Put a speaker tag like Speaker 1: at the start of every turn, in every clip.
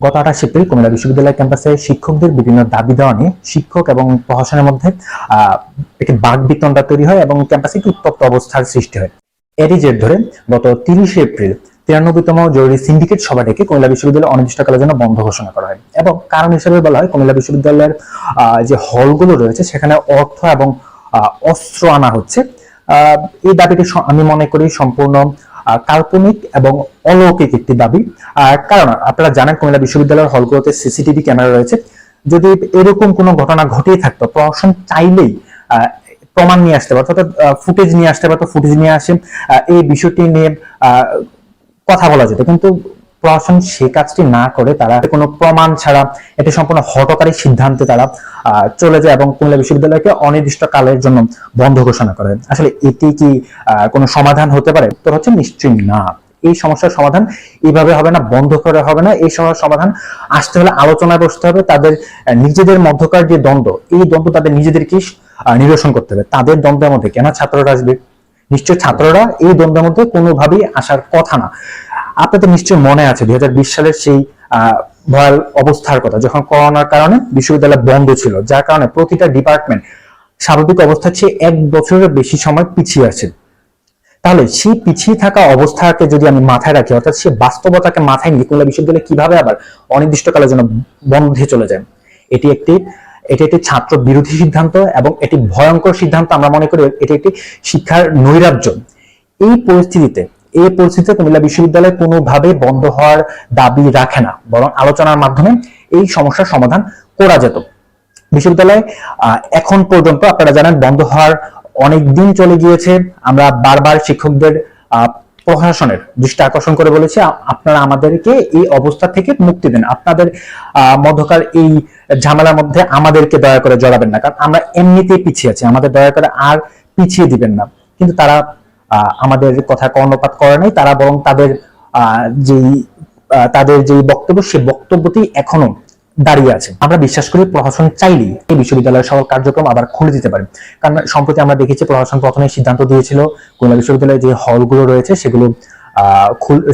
Speaker 1: গত 28 এপ্রিল কুমিল্লা বিশ্ববিদ্যালয় ক্যাম্পাসে শিক্ষকদের বিভিন্ন দাবি দেওয়া নিয়ে শিক্ষক এবং প্রশাসনের মধ্যে একটি বাকবিতণ্ডা তৈরি হয় এবং ক্যাম্পাসে একটি উত্তপ্ত অবস্থার সৃষ্টি হয়। এরই জের ধরে গত 30 এপ্রিল 93তম জরুরি সিন্ডিকেট সভা ডেকে কুমিল্লা বিশ্ববিদ্যালয় অনির্দিষ্টকালের জন্য বন্ধ ঘোষণা করা হয় এবং কারণ হিসেবে বলা হয় কুমিল্লা বিশ্ববিদ্যালয়ের যে হলগুলো রয়েছে সেখানে অর্থ এবং অস্ত্র আনা হচ্ছে। এই দাবিটি আমি মনে করি সম্পূর্ণ কাল্পনিক এবং অলৌকিক একটি দাবি। কারণ আপনারা জানেন কুমিল্লা বিশ্ববিদ্যালয়ের হলগুলোতে সিসিটিভি ক্যামেরা রয়েছে। যদি এরকম কোনো ঘটনা ঘটিয়ে থাকতো প্রশাসন চাইলেই প্রমাণ নিয়ে আসতে পারতো, অর্থাৎ ফুটেজ নিয়ে আসতে পারতো, ফুটেজ নিয়ে আসে এই বিষয়টি নিয়ে কথা বলা যেত, কিন্তু প্রশাসন সে কাজটি না করে তারা কোনো প্রমাণ ছাড়া এটি সম্পূর্ণ হঠকারী সিদ্ধান্তে তারা চলে যায় এবং কুমিল্লা বিশ্ববিদ্যালয়কে অনির্দিষ্টকালের জন্য বন্ধ ঘোষণা করে। আসলে এটি কি কোনো সমাধান হতে পারে? উত্তর হচ্ছে নিশ্চয়ই না। এই সমস্যার সমাধান এইভাবে হবে না, বন্ধ করে হবে না। এই সমস্যার সমাধান আসতে হলে আলোচনায় বসতে হবে। তাদের নিজেদের মধ্যকার যে দ্বন্দ্ব, এই দ্বন্দ্ব তাদের নিজেদেরকে নিরসন করতে হবে। তাদের দ্বন্দ্বের মধ্যে কেন ছাত্ররা আসবে? নিশ্চয় ছাত্ররা এই দ্বন্দ্বের মধ্যে কোনোভাবেই আসার কথা না। আপনাদের নিশ্চয় মনে আছে 2020 সালের সেই ভয়াল অবস্থার কথা, যখন করোনার কারণে বিশ্ববিদ্যালয় বন্ধ ছিল, যার কারণে প্রতিটা ডিপার্টমেন্ট স্বাভাবিক অবস্থার চেয়ে 1 বছরের বেশি সময় পিছিয়ে আছে। তাহলে সেই পিছিয়ে থাকা অবস্থাকে যদি আমি মাথায় রাখি, অর্থাৎ সেই বাস্তবতাকে মাথায় নিয়ে কুমিল্লা বিশ্ববিদ্যালয় কিভাবে আবার অনির্দিষ্টকালের জন্য বন্ধে চলে যায়, এটি একটি ছাত্র বিরোধী সিদ্ধান্ত এবং এটি ভয়ঙ্কর সিদ্ধান্ত। আমরা মনে করি এটি একটি শিক্ষার নৈরাজ্য। এই পরিস্থিতিতে কুমিল্লা বিশ্ববিদ্যালয় কোনোভাবে বন্ধ হওয়ার দাবি রাখে না, বরং আলোচনার মাধ্যমে এই সমস্যার সমাধান করা যেত। বিশ্ববিদ্যালয় এখন পর্যন্ত আপনারা জানেন বন্ধ হওয়ার অনেক দিন চলে গিয়েছে। আমরা বারবার শিক্ষকদের প্রশাসনের দৃষ্টি আকর্ষণ করে বলেছি, আপনারা আমাদেরকে এই অবস্থা থেকে মুক্তি দেন, আপনাদের মধ্যকার এই ঝামেলার মধ্যে আমাদেরকে দয়া করে জড়াবেন না, কারণ আমরা এমনিতেই পিছিয়ে আছি, আমাদের দয়া করে আর পিছিয়ে দিবেন না। কিন্তু তারা আমাদের কথা কর্ণপাত করে নাই। তারা বরং তাদের যে বক্তব্য, সে বক্তব্যটি এখনো দাঁড়িয়ে আছে। আমরা বিশ্বাস করি প্রশাসন চাইলেই এই বিশ্ববিদ্যালয়ের সকল কার্যক্রম আবার খুলে দিতে পারে। কারণ সম্প্রতি আমরা দেখেছি প্রশাসন প্রথমে সিদ্ধান্ত দিয়েছিল কুমিল্লা বিশ্ববিদ্যালয়ে যে হলগুলো রয়েছে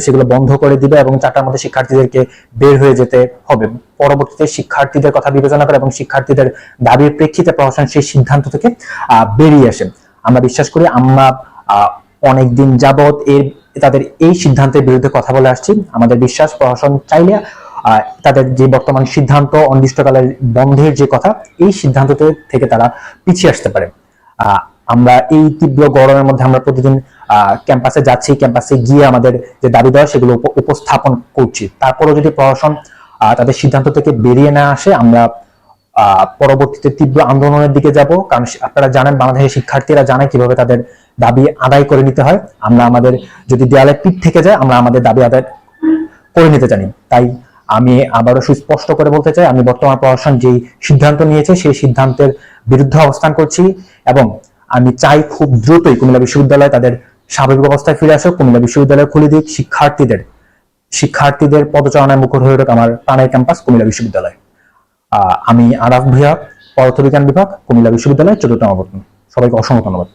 Speaker 1: সেগুলো বন্ধ করে দিবে এবং 4টার মধ্যে শিক্ষার্থীদেরকে বের হয়ে যেতে হবে। পরবর্তীতে শিক্ষার্থীদের কথা বিবেচনা করে এবং শিক্ষার্থীদের দাবির প্রেক্ষিতে প্রশাসন সেই সিদ্ধান্ত থেকে বেরিয়ে আসে। আমরা বিশ্বাস করি আমরা অনেকদিন যাবৎ তাদের এই সিদ্ধান্তের বিরুদ্ধে কথা বলে আসছি। আমাদের বিশ্বাস প্রশাসন চাইলে তাদের যে বর্তমান সিদ্ধান্ত অনির্দিষ্টকালের বন্ধের যে কথা, এই সিদ্ধান্ত থেকে তারা পিছিয়ে আসতে পারে। আমরা এই তীব্র গরমের মধ্যে আমরা প্রতিদিন ক্যাম্পাসে যাচ্ছি, ক্যাম্পাসে গিয়ে আমাদের যে দাবি দেওয়া সেগুলো উপস্থাপন করছি। তারপরও যদি প্রশাসন তাদের সিদ্ধান্ত থেকে বেরিয়ে না আসে, আমরা পরবর্তীতে তীব্র আন্দোলনের দিকে যাব। কারণ আপনারা জানেন বাংলাদেশের শিক্ষার্থীরা জানে কিভাবে তাদের দাবি আদায় করে নিতে হয়। আমরা আমাদের যদি দেয়ালে পিঠ থেকে যায়, আমরা আমাদের দাবি আদায় করে নিতে জানি। তাই আমি আবারও সুস্পষ্ট করে বলতে চাই, আমি বর্তমান প্রশাসন যে সিদ্ধান্ত নিয়েছে সেই সিদ্ধান্তের বিরুদ্ধে অবস্থান করছি এবং আমি চাই খুব দ্রুতই কুমিল্লা বিশ্ববিদ্যালয় তাদের স্বাভাবিক অবস্থায় ফিরে আসুক, কুমিল্লা বিশ্ববিদ্যালয় খুলে দিক, শিক্ষার্থীদের পদচারণায় মুখর হয়ে উঠুক আমার প্রাণের ক্যাম্পাস কুমিল্লা বিশ্ববিদ্যালয়। আমি আরাফ ভূঁইয়া, পদার্থবিজ্ঞান বিভাগ, কুমিল্লা বিশ্ববিদ্যালয় 14তম বর্ষ। সবাইকে অসংখ্য ধন্যবাদ।